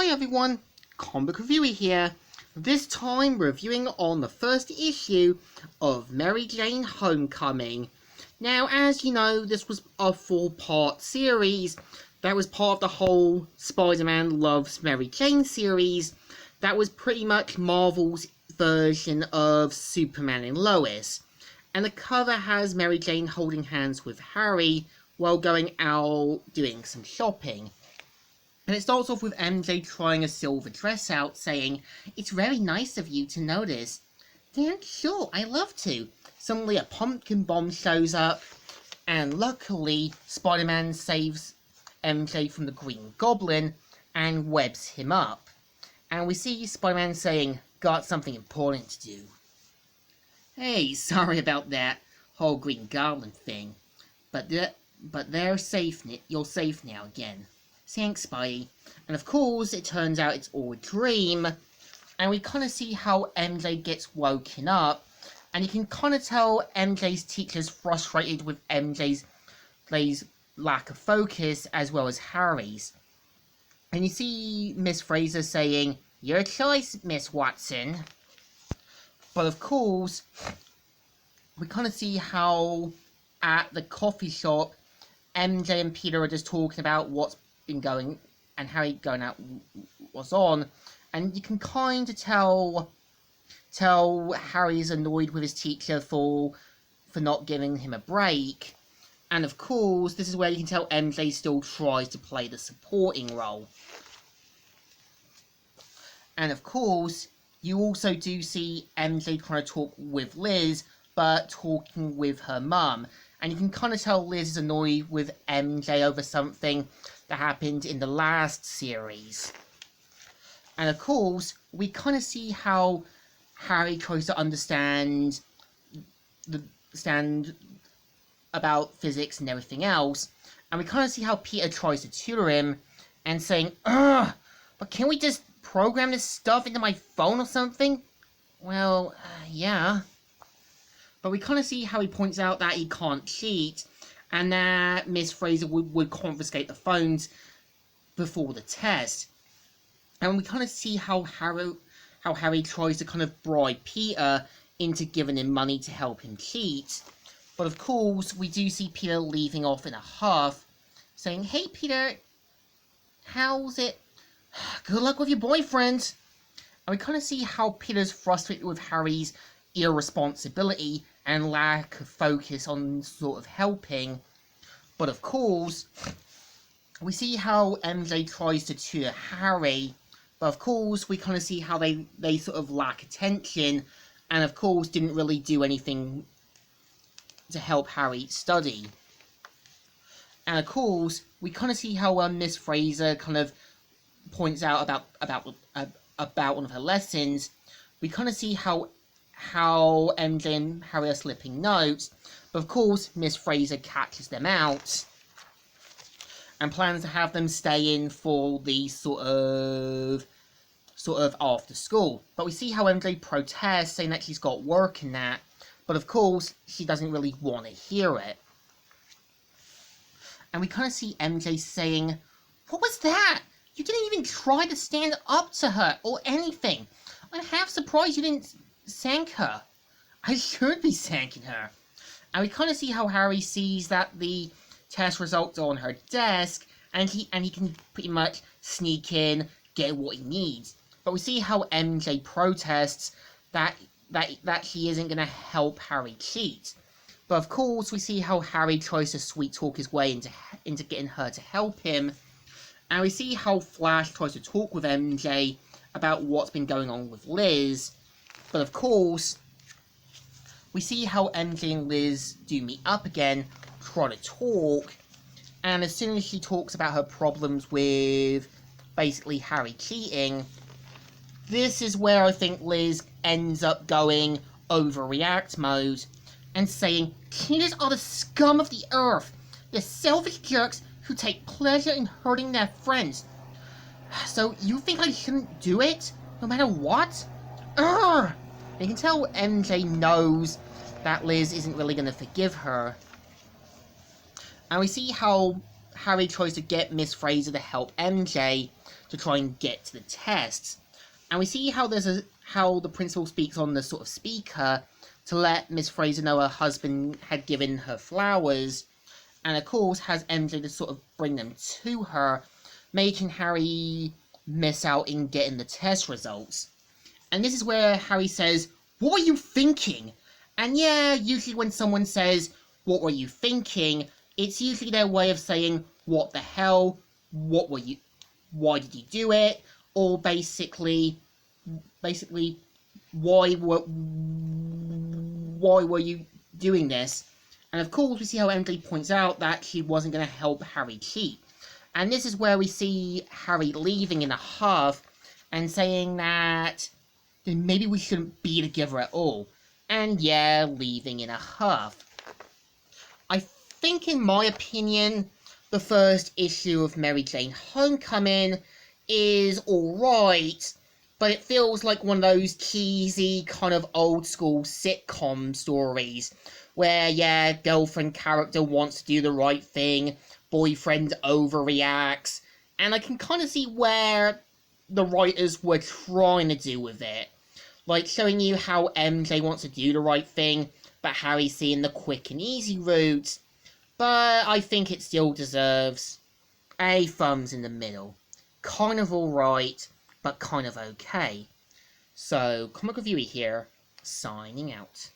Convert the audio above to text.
Hi everyone, Comic Reviewer here. This time reviewing on the first issue of Mary Jane Homecoming. Now, as you know, this was a 4-part series that was part of the whole Spider-Man Loves Mary Jane series that was pretty much Marvel's version of Superman and Lois. And the cover has Mary Jane holding hands with Harry while going out doing some shopping. And it starts off with MJ trying a silver dress out, saying, "It's very nice of you to notice." "Then sure, I love to." Suddenly a pumpkin bomb shows up, and luckily Spider-Man saves MJ from the Green Goblin and webs him up. And we see Spider-Man saying, "Got something important to do." "Hey, sorry about that whole Green Goblin thing, but they're safe. You're safe now again. Thanks, Spidey." And of course, it turns out it's all a dream, and we kind of see how MJ gets woken up, and you can kind of tell MJ's teacher's frustrated with MJ's lack of focus, as well as Harry's. And you see Miss Fraser saying, "Your choice, Miss Watson." But of course, we kind of see how at the coffee shop, MJ and Peter are just talking about what's been going, and Harry going out was on, and you can kind of tell Harry's annoyed with his teacher for not giving him a break. And of course, this is where you can tell MJ still tries to play the supporting role. And of course, you also do see MJ trying to talk with Liz, but talking with her mum. And you can kind of tell Liz is annoyed with MJ over something that happened in the last series. And of course, we kind of see how Harry tries to understand about physics and everything else. And we kind of see how Peter tries to tutor him and saying, "Ugh, but can't we just program this stuff into my phone or something?" "Well, yeah." But we kind of see how he points out that he can't cheat, and that Miss Fraser would confiscate the phones before the test. And we kind of see how Harry tries to kind of bribe Peter into giving him money to help him cheat. But of course, we do see Peter leaving off in a huff, saying, "Hey Peter, how's it? Good luck with your boyfriend." And we kind of see how Peter's frustrated with Harry's irresponsibility and lack of focus on sort of helping. But of course, we see how MJ tries to tutor Harry, but of course we kind of see how they sort of lack attention, and of course didn't really do anything to help Harry study. And of course we kind of see how Miss Fraser kind of points out about one of her lessons. We kind of see how MJ and Harry are slipping notes, but of course Miss Fraser catches them out and plans to have them stay in for the sort of after school. But we see how MJ protests, saying that she's got work in that, but of course she doesn't really want to hear it. And we kind of see MJ saying, "What was that? You didn't even try to stand up to her or anything. I'm half surprised you didn't thank her." "I should be thanking her." And we kind of see how Harry sees that the test results are on her desk, and he can pretty much sneak in, get what he needs. But we see how MJ protests that he isn't going to help Harry cheat. But of course, we see how Harry tries to sweet talk his way into getting her to help him. And we see how Flash tries to talk with MJ about what's been going on with Liz. But of course, we see how MJ and Liz do meet up again, try to talk, and as soon as she talks about her problems with basically Harry cheating, this is where I think Liz ends up going overreact mode and saying, "Cheaters are the scum of the earth. They're selfish jerks who take pleasure in hurting their friends. So you think I shouldn't do it, no matter what? Urgh!" You can tell MJ knows that Liz isn't really going to forgive her. And we see how Harry tries to get Miss Fraser to help MJ, to try and get to the test. And we see how how the principal speaks on the sort of speaker to let Miss Fraser know her husband had given her flowers, and of course has MJ to sort of bring them to her, making Harry miss out in getting the test results. And this is where Harry says, "What were you thinking?" And yeah, usually when someone says, "What were you thinking?" it's usually their way of saying, "What the hell? What were you? Why did you do it?" Or basically, why were you doing this? And of course, we see how MJ points out that she wasn't going to help Harry cheat. And this is where we see Harry leaving in a huff and saying that maybe we shouldn't be together at all. And yeah, leaving in a huff. I think, in my opinion, the first issue of Mary Jane Homecoming is alright, but it feels like one of those cheesy, kind of old school sitcom stories where, yeah, girlfriend character wants to do the right thing, boyfriend overreacts, and I can kind of see where the writers were trying to do with it. Like showing you how MJ wants to do the right thing, but Harry's seeing the quick and easy route. But I think it still deserves a thumbs in the middle. Kind of alright, but kind of okay. So, Comic Reviewer here, signing out.